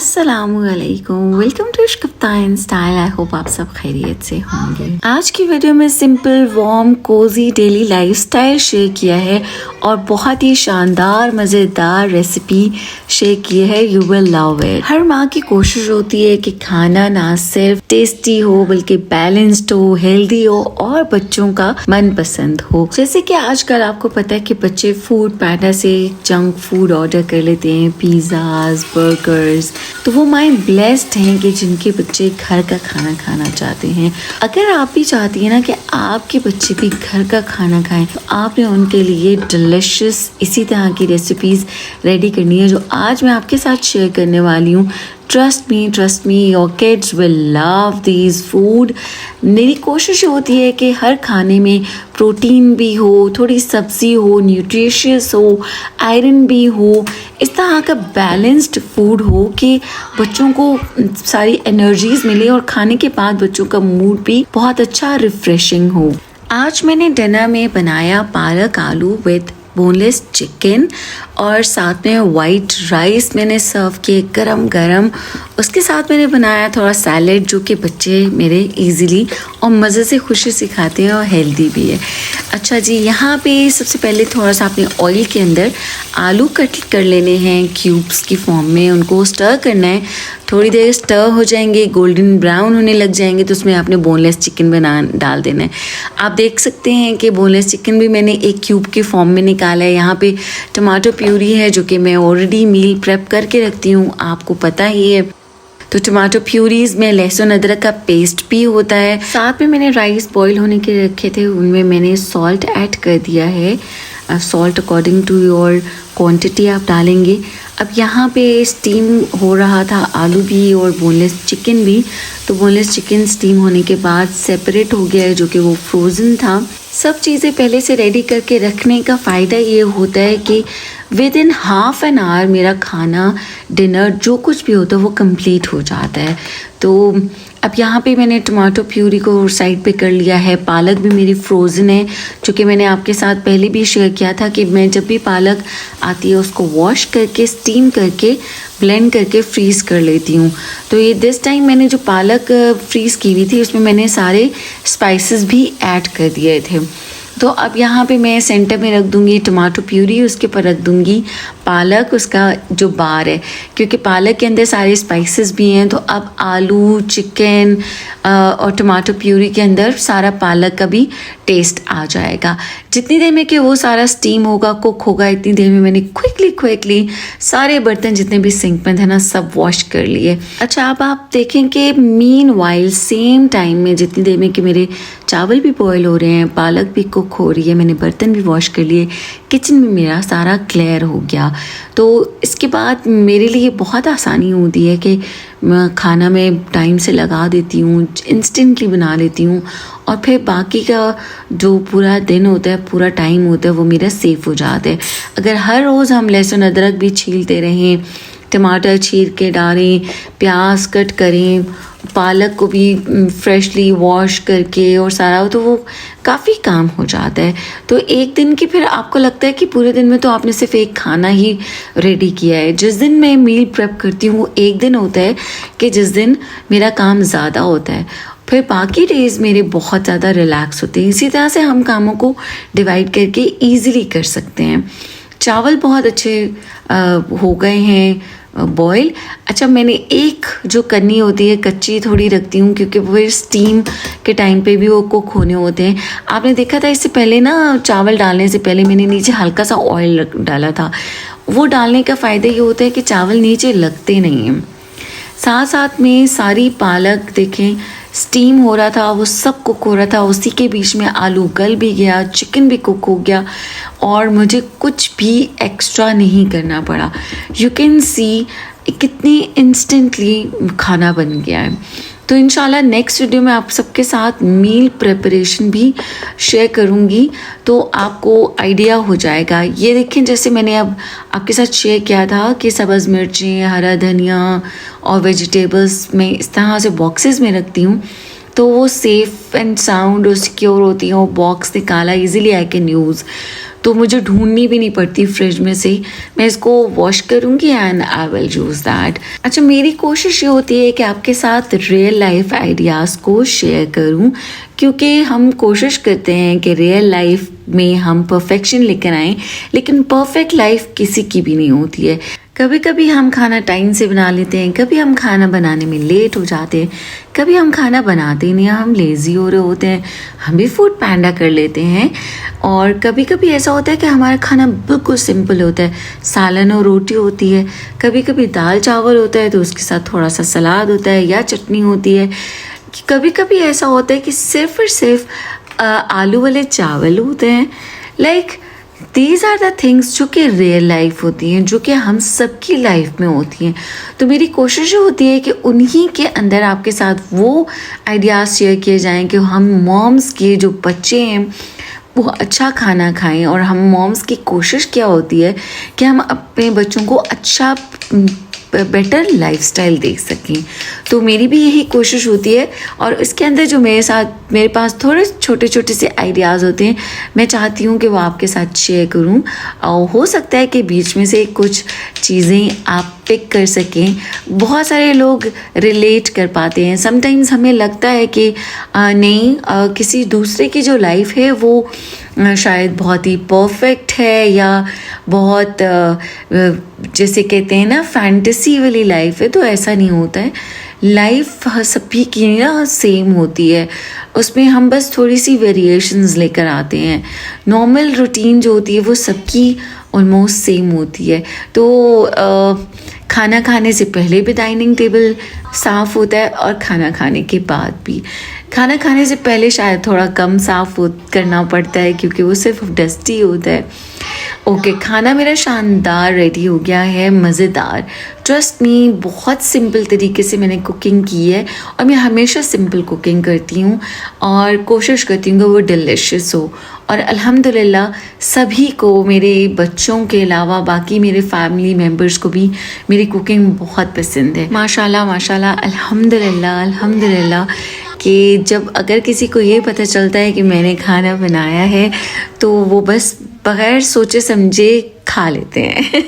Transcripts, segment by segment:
अस्सलामुअलैकुम, welcome to Ishq in style. I hope आप सब खैरियत से होंगे। आज की वीडियो में simple warm cozy daily lifestyle share किया है और बहुत ही शानदार मज़ेदार रेसिपी शेयर की है। You will love it. हर माँ की कोशिश होती है कि खाना ना सिर्फ टेस्टी हो बल्कि बैलेंस्ड हो, हेल्दी हो और बच्चों का मनपसंद हो। जैसे कि आजकल आपको पता है कि बच्चे फूड पैंडा से जंक फूड ऑर्डर कर लेते हैं, पिज़्ज़ाज, बर्गर्स। तो वो माएँ ब्लेस्ड हैं कि जिनके बच्चे घर का खाना खाना चाहते हैं। अगर आप भी चाहती हैं ना कि आपके बच्चे भी घर का खाना खाएं, तो आपने उनके लिए डिलिशियस इसी तरह की रेसिपीज़ रेडी करनी है जो आज मैं आपके साथ शेयर करने वाली हूँ। Trust me, your kids will love this food. मेरी कोशिश होती है कि हर खाने में प्रोटीन भी हो, थोड़ी सब्ज़ी हो, न्यूट्रिशियस हो, आयरन भी हो, इस तरह का बैलेंस्ड फूड हो कि बच्चों को सारी एनर्जीज़ मिले और खाने के बाद बच्चों का मूड भी बहुत अच्छा रिफ्रेशिंग हो। आज मैंने डिनर में बनाया पालक आलू विद बोनलेस चिकन और साथ में वाइट राइस मैंने सर्व किए गरम गरम। उसके साथ मैंने बनाया थोड़ा सैलेड जो कि बच्चे मेरे इजीली और मज़े से खुशी से खाते हैं और हेल्दी भी है। अच्छा जी, यहाँ पे सबसे पहले थोड़ा सा अपने ऑयल के अंदर आलू कट कर लेने हैं क्यूब्स की फॉर्म में। उनको स्टर करना है, थोड़ी देर स्टर हो जाएंगे, गोल्डन ब्राउन होने लग जाएंगे तो उसमें आपने बोनलेस चिकन डाल देना है। आप देख सकते हैं कि बोनलेस चिकन भी मैंने एक क्यूब के फॉर्म में निकाला है। यहाँ पे टमाटो प्यूरी है जो कि मैं ऑलरेडी मील प्रेप करके रखती हूँ, आपको पता ही है। तो टमाटो प्यूरीज में लहसुन अदरक का पेस्ट भी होता है। साथ में मैंने राइस बॉईल होने के रखे थे, उनमें मैंने सॉल्ट ऐड कर दिया है। Salt according to your quantity आप डालेंगे। अब यहाँ पे स्टीम हो रहा था आलू भी और बोनलेस चिकन भी। तो बोनलेस चिकन स्टीम होने के बाद सेपरेट हो गया है जो कि वो फ्रोज़न था। सब चीज़ें पहले से रेडी करके रखने का फ़ायदा ये होता है कि with in half an hour मेरा खाना डिनर जो कुछ भी होता है वो कंप्लीट हो जाता है। तो अब यहाँ पे मैंने टमाटो प्यूरी को साइड पे कर लिया है। पालक भी मेरी फ्रोज़न है जो कि मैंने आपके साथ पहले भी शेयर किया था कि मैं जब भी पालक आती है उसको वॉश करके स्टीम करके ब्लेंड करके फ्रीज़ कर लेती हूँ। तो ये दिस टाइम मैंने जो पालक फ्रीज़ की हुई थी उसमें मैंने सारे स्पाइसेस भी ऐड कर दिए थे। तो अब यहाँ पे मैं सेंटर में रख दूँगी टमाटो प्यूरी, उसके ऊपर रख दूँगी पालक, उसका जो बार है, क्योंकि पालक के अंदर सारे स्पाइसेस भी हैं। तो अब आलू, चिकन और टमाटो प्यूरी के अंदर सारा पालक का भी टेस्ट आ जाएगा। जितनी देर में कि वो सारा स्टीम होगा, कुक होगा, इतनी देर में मैंने क्विकली सारे बर्तन जितने भी सिंक में थे ना सब वॉश कर लिए। अच्छा, अब आप देखें कि मीन वाइल सेम टाइम में जितनी देर में कि मेरे चावल भी बॉयल हो रहे हैं, पालक भी कुक हो रही है, मैंने बर्तन भी वॉश कर लिए, किचन में मेरा सारा क्लियर हो गया। तो इसके बाद मेरे लिए बहुत आसानी होती है कि मैं खाना में टाइम से लगा देती हूँ, इंस्टेंटली बना लेती हूँ और फिर बाकी का जो पूरा दिन होता है, पूरा टाइम होता है वो मेरा सेफ हो जाता है। अगर हर रोज़ हम लहसुन अदरक भी छीलते रहें, टमाटर चीर के डालें, प्याज कट करें, पालक को भी फ्रेशली वॉश करके और सारा, तो वो काफ़ी काम हो जाता है। तो एक दिन की फिर आपको लगता है कि पूरे दिन में तो आपने सिर्फ एक खाना ही रेडी किया है। जिस दिन मैं मील प्रेप करती हूँ वो एक दिन होता है कि जिस दिन मेरा काम ज़्यादा होता है, फिर बाकी डेज़ मेरे बहुत ज़्यादा रिलैक्स होते हैं। इसी तरह से हम कामों को डिवाइड करके ईज़िली कर सकते हैं। चावल बहुत अच्छे हो गए हैं बॉयल। अच्छा, मैंने एक जो करनी होती है कच्ची थोड़ी रखती हूँ क्योंकि वो स्टीम के टाइम पे भी वो कुक होने होते हैं। आपने देखा था इससे पहले ना, चावल डालने से पहले मैंने नीचे हल्का सा ऑयल डाला था। वो डालने का फ़ायदा ये होता है कि चावल नीचे लगते नहीं हैं। साथ साथ में सारी पालक देखें स्टीम हो रहा था, वो सब कुक हो रहा था, उसी के बीच में आलू गल भी गया, चिकन भी कुक हो गया और मुझे कुछ भी एक्स्ट्रा नहीं करना पड़ा। यू कैन सी कितनी इंस्टेंटली खाना बन गया है। तो इंशाल्लाह नेक्स्ट वीडियो में आप सबके साथ मील प्रिपरेशन भी शेयर करूँगी तो आपको आइडिया हो जाएगा। ये देखें, जैसे मैंने अब आपके साथ शेयर किया था कि सब्ज़ मिर्चें, हरा धनिया और वेजिटेबल्स में इस तरह से बॉक्सेस में रखती हूँ तो वो सेफ़ एंड साउंड और सिक्योर होती हैं। वो बॉक्स निकाला इजीली आई कैन यूज़। तो मुझे ढूंढनी भी नहीं पड़ती फ्रिज में से, मैं इसको वॉश करूँगी and I will use that. अच्छा, मेरी कोशिश ये होती है कि आपके साथ रियल लाइफ आइडियाज़ को शेयर करूँ, क्योंकि हम कोशिश करते हैं कि रियल लाइफ में हम परफेक्शन लेकर आएँ, लेकिन परफेक्ट लाइफ किसी की भी नहीं होती है। कभी कभी हम खाना टाइम से बना लेते हैं, कभी हम खाना बनाने में लेट हो जाते हैं, कभी हम खाना बनाते ही नहीं, हम लेज़ी हो रहे होते हैं, हम भी फूड पैंडा कर लेते हैं। और कभी कभी ऐसा होता है कि हमारा खाना बिल्कुल सिंपल होता है, सालन और रोटी होती है, कभी कभी दाल चावल होता है तो उसके साथ थोड़ा सा सलाद होता है या चटनी होती है। कभी कभी ऐसा होता है कि सिर्फ और सिर्फ आलू वाले चावल होते हैं। Like these are the things जो कि रियल लाइफ होती हैं, जो कि हम सबकी लाइफ में होती हैं। तो मेरी कोशिश होती है कि उन्हीं के अंदर आपके साथ वो आइडियाज़ शेयर किए जाएं कि हम मॉम्स के जो बच्चे हैं वो अच्छा खाना खाएं, और हम मॉम्स की कोशिश क्या होती है कि हम अपने बच्चों को अच्छा बेटर लाइफस्टाइल देख सकें। तो मेरी भी यही कोशिश होती है, और इसके अंदर जो मेरे पास थोड़े छोटे छोटे से आइडियाज़ होते हैं, मैं चाहती हूँ कि वो आपके साथ शेयर करूँ। और हो सकता है कि बीच में से कुछ चीज़ें आप पिक कर सकें। बहुत सारे लोग रिलेट कर पाते हैं। समटाइम्स हमें लगता है कि नहीं, किसी दूसरे की जो लाइफ है वो शायद बहुत ही परफेक्ट है, या बहुत जैसे कहते हैं ना फैंटेसी वाली लाइफ है। तो ऐसा नहीं होता है। लाइफ सभी की ना सेम होती है, उसमें हम बस थोड़ी सी वेरिएशंस लेकर आते हैं। नॉर्मल रूटीन जो होती है वो सबकी ऑलमोस्ट सेम होती है। तो खाना खाने से पहले भी डाइनिंग टेबल साफ़ होता है, और खाना खाने के बाद भी। खाना खाने से पहले शायद थोड़ा कम साफ़ करना पड़ता है, क्योंकि वो सिर्फ डस्टी होता है। ओके, खाना मेरा शानदार रेडी हो गया है, मज़ेदार। ट्रस्ट मी, बहुत सिंपल तरीके से मैंने कुकिंग की है, और मैं हमेशा सिंपल कुकिंग करती हूँ और कोशिश करती हूँ कि वो डिलीशियस हो। और अल्हम्दुलिल्लाह सभी को, मेरे बच्चों के अलावा बाकी मेरे फैमिली मेम्बर्स को भी मेरी कुकिंग बहुत पसंद है। माशाल्लाह माशाल्लाह, अल्हम्दुलिल्लाह अल्हम्दुलिल्लाह। कि जब अगर किसी को ये पता चलता है कि मैंने खाना बनाया है, तो वो बस बग़ैर सोचे समझे खा लेते हैं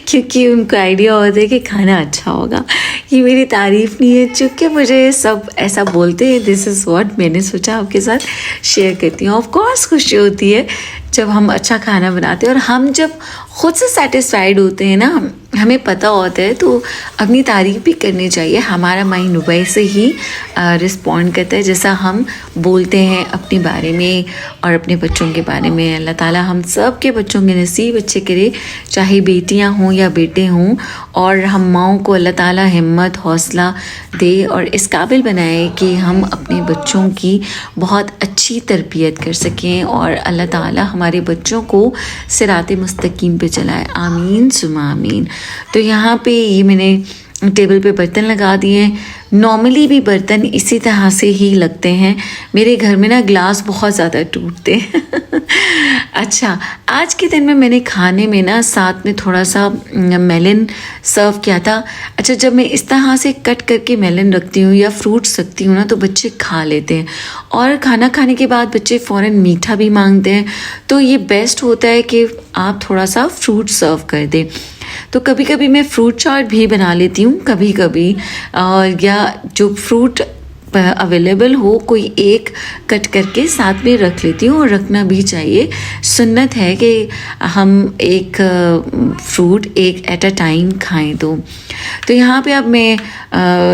क्योंकि उनको आइडिया होता है कि खाना अच्छा होगा। ये मेरी तारीफ़ नहीं है, चूँकि मुझे सब ऐसा बोलते हैं। दिस इज़ व्हाट मैंने सोचा आपके साथ शेयर करती हूँ। ऑफ कोर्स खुशी होती है जब हम अच्छा खाना बनाते हैं, और हम जब ख़ुद से सेटिस्फाइड होते हैं ना, हमें पता होता है, तो अपनी तारीफ़ भी करनी चाहिए। हमारा माइंड वैसे ही रिस्पॉन्ड करता है जैसा हम बोलते हैं अपने बारे में और अपने बच्चों के बारे में। अल्लाह ताला हम सब के बच्चों के नसीब अच्छे करे, चाहे बेटियां हों या बेटे हों, और हम माँओं को अल्लाह ताला हिम्मत हौसला दे और इस काबिल बनाए कि हम अपने बच्चों की बहुत अच्छी तरबियत कर सकें, और अल्लाह ताला हमारे बच्चों को सिराते मुस्तकीम पे चलाए। आमीन सुमा आमीन। तो यहाँ पे ये मैंने टेबल पे बर्तन लगा दिए हैं। नॉर्मली भी बर्तन इसी तरह से ही लगते हैं। मेरे घर में ना ग्लास बहुत ज़्यादा टूटते हैं अच्छा, आज के दिन में मैंने खाने में ना साथ में थोड़ा सा मेलन सर्व किया था। अच्छा, जब मैं इस तरह से कट करके मेलन रखती हूँ या फ्रूट्स रखती हूँ ना, तो बच्चे खा लेते हैं, और खाना खाने के बाद बच्चे फ़ौरन मीठा भी मांगते हैं। तो ये बेस्ट होता है कि आप थोड़ा सा फ्रूट सर्व कर दें। तो कभी कभी मैं फ्रूट चाट भी बना लेती हूँ, कभी कभी या जो फ्रूट अवेलेबल हो कोई एक कट करके साथ में रख लेती हूँ, और रखना भी चाहिए। सुन्नत है कि हम एक फ्रूट एक एट अ टाइम खाएं। तो यहाँ पे अब मैं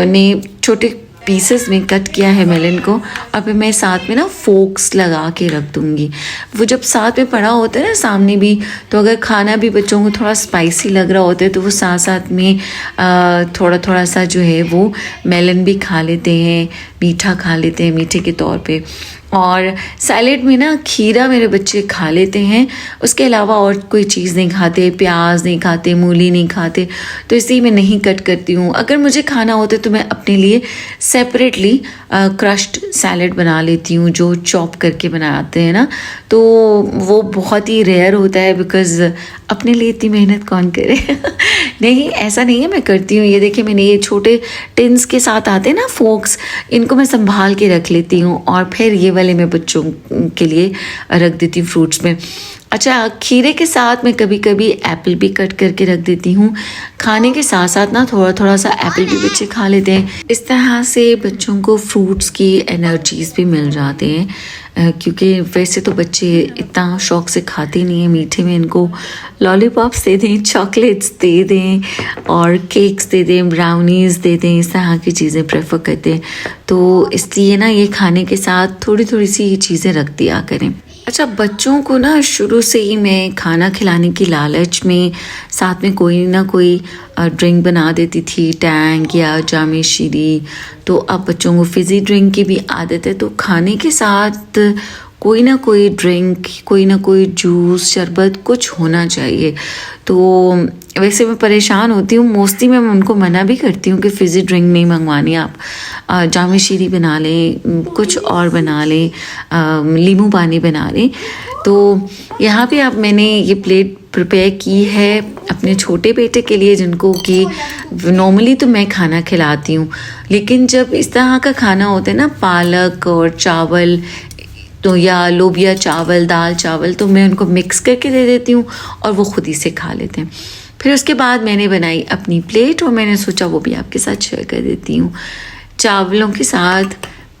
ने छोटे पीसेस में कट किया है मेलन को, और फिर मैं साथ में ना फोक्स लगा के रख दूँगी। वो जब साथ में पड़ा होता है ना सामने भी, तो अगर खाना भी बच्चों को थोड़ा स्पाइसी लग रहा होता है, तो वो साथ साथ में थोड़ा थोड़ा सा जो है वो मेलन भी खा लेते हैं, मीठा खा लेते हैं मीठे के तौर पे। और सैलेड में ना खीरा मेरे बच्चे खा लेते हैं, उसके अलावा और कोई चीज़ नहीं खाते, प्याज नहीं खाते, मूली नहीं खाते, तो इसलिए मैं नहीं कट करती हूँ। अगर मुझे खाना होता है तो मैं अपने लिए सेपरेटली क्रश्ड सैलेड बना लेती हूँ, जो चॉप करके बनाते हैं ना, तो वो बहुत ही रेयर होता है, बिकॉज़ अपने लिए इतनी मेहनत कौन करे नहीं, ऐसा नहीं है, मैं करती हूँ। ये देखिए, मैंने ये छोटे टिन्स के साथ आते हैं ना फोक्स, इनको मैं संभाल के रख लेती हूँ, और फिर ये वाले मैं बच्चों के लिए रख देती हूँ फ्रूट्स में। अच्छा, खीरे के साथ मैं कभी कभी एप्पल भी कट करके रख देती हूँ। खाने के साथ साथ ना थोड़ा थोड़ा सा एप्पल भी बच्चे खा लेते हैं। इस तरह से बच्चों को फ्रूट्स की एनर्जीज भी मिल जाते हैं, क्योंकि वैसे तो बच्चे इतना शौक से खाते नहीं हैं मीठे में। इनको लॉलीपॉप्स दे दें, चॉकलेट्स दे दें और केक्स दे दें, ब्राउनीज़ दे दें, इस तरह की चीज़ें प्रेफर करते हैं। तो इसलिए ना ये खाने के साथ थोड़ी थोड़ी सी ये चीज़ें रख दिया करें। अच्छा, बच्चों को ना शुरू से ही मैं खाना खिलाने की लालच में साथ में कोई ना कोई ड्रिंक बना देती थी, टैंग या जामे शीरी। तो अब बच्चों को फिज़ी ड्रिंक की भी आदत है, तो खाने के साथ कोई ना कोई ड्रिंक, कोई ना कोई जूस, शरबत कुछ होना चाहिए। तो वैसे मैं परेशान होती हूँ, मोस्टली मैं उनको मना भी करती हूँ कि फ़िज़ी ड्रिंक नहीं मंगवानी, आप जामे शीरी बना लें, कुछ और बना लें, नींबू पानी बना लें। तो यहाँ पे अब मैंने ये प्लेट प्रिपेयर की है अपने छोटे बेटे के लिए, जिनको कि नॉर्मली तो मैं खाना खिलाती हूँ, लेकिन जब इस तरह का खाना होता है ना, पालक और चावल, तो या लोबिया चावल, दाल चावल, तो मैं उनको मिक्स करके दे देती हूँ और वो खुद ही से खा लेते हैं। फिर उसके बाद मैंने बनाई अपनी प्लेट और मैंने सोचा वो भी आपके साथ शेयर कर देती हूँ। चावलों के साथ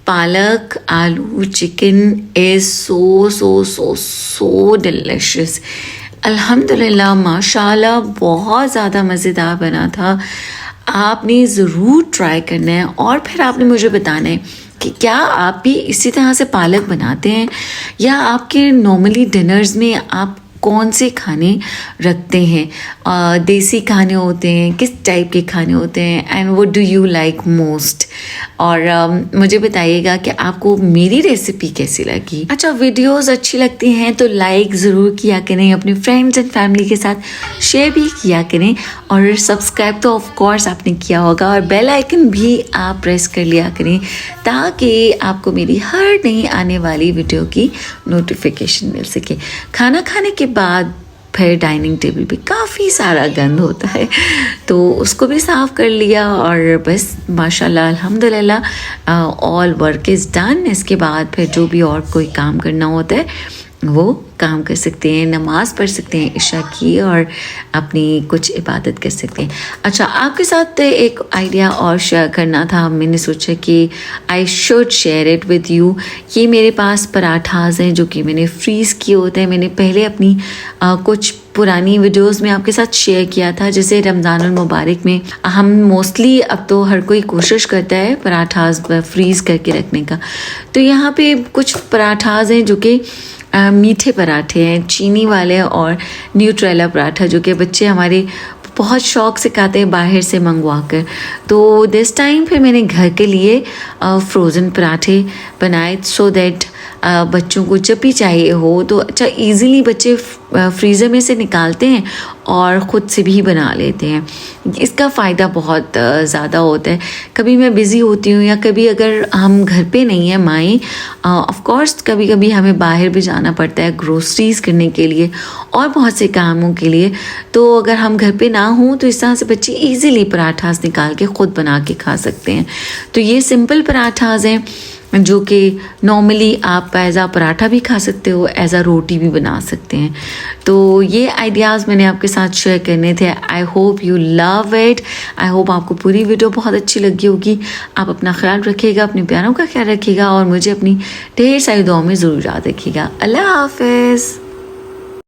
पालक, आलू, chicken is so so so so delicious. अल्हम्दुलिल्लाह, माशाल्लाह, बहुत ज़्यादा मज़ेदार बना था। आपने ज़रूर ट्राई करना है और फिर आपने मुझे बताना है कि क्या आप भी इसी तरह से पालक बनाते हैं, या आपके नॉर्मली डिनर्स में आप कौन से खाने रखते हैं। देसी खाने होते हैं, किस टाइप के खाने होते हैं, and what do you like most. और मुझे बताइएगा कि आपको मेरी रेसिपी कैसी लगी। अच्छा, वीडियोस अच्छी लगती हैं तो लाइक ज़रूर किया करें, अपने फ्रेंड्स एंड फैमिली के साथ शेयर भी किया करें, और सब्सक्राइब तो ऑफ कोर्स आपने किया होगा, और बेल आइकन भी आप प्रेस कर लिया करें ताकि आपको मेरी हर नई आने वाली वीडियो की नोटिफिकेशन मिल सके। खाना खाने के बाद फिर डाइनिंग टेबल पे काफ़ी सारा गंद होता है, तो उसको भी साफ़ कर लिया और बस माशाल्लाह अल्हम्दुलिल्लाह ऑल वर्क इज़ डन। इसके बाद फिर जो भी और कोई काम करना होता है वो काम कर सकते हैं, नमाज़ पढ़ सकते हैं इशा की, और अपनी कुछ इबादत कर सकते हैं। अच्छा, आपके साथ एक आइडिया और शेयर करना था, मैंने सोचा कि I should share it with you. ये मेरे पास पराठाज हैं जो कि मैंने फ्रीज़ किए होते हैं। मैंने पहले अपनी कुछ पुरानी वीडियोस में आपके साथ शेयर किया था, जैसे रमज़ानुल मुबारक में हम मोस्टली, अब तो हर कोई कोशिश करता है पराठाज फ्रीज़ करके रखने का। तो यहाँ पे कुछ पराठाज हैं जो कि मीठे पराठे हैं, चीनी वाले, और न्यूट्रेला पराठा जो कि बच्चे हमारे बहुत शौक से खाते हैं बाहर से मंगवा कर। तो दिस टाइम फिर मैंने घर के लिए फ्रोज़न पराठे बनाए, सो दैट बच्चों को जब भी चाहिए हो तो अच्छा इजीली बच्चे फ्रीज़र में से निकालते हैं और ख़ुद से भी बना लेते हैं। इसका फ़ायदा बहुत ज़्यादा होता है। कभी मैं बिज़ी होती हूँ या कभी अगर हम घर पे नहीं हैं माएँ, ऑफ कोर्स कभी कभी हमें बाहर भी जाना पड़ता है ग्रोसरीज़ करने के लिए और बहुत से कामों के लिए, तो अगर हम घर पे ना हों तो इस तरह से बच्चे ईज़िली पराठास निकाल के ख़ुद बना के खा सकते हैं। तो ये सिंपल पराठास हैं जो कि नॉर्मली आप एज आ पराठा भी खा सकते हो, एज आ रोटी भी बना सकते हैं। तो ये आइडियाज़ मैंने आपके साथ शेयर करने थे। I hope you love it. I hope आपको पूरी वीडियो बहुत अच्छी लगी होगी। आप अपना ख्याल रखिएगा, अपने प्यारों का ख्याल रखिएगा, और मुझे अपनी ढेर सारी दुआओं में ज़रूर याद रखिएगा। अल्लाह हाफ़िज़।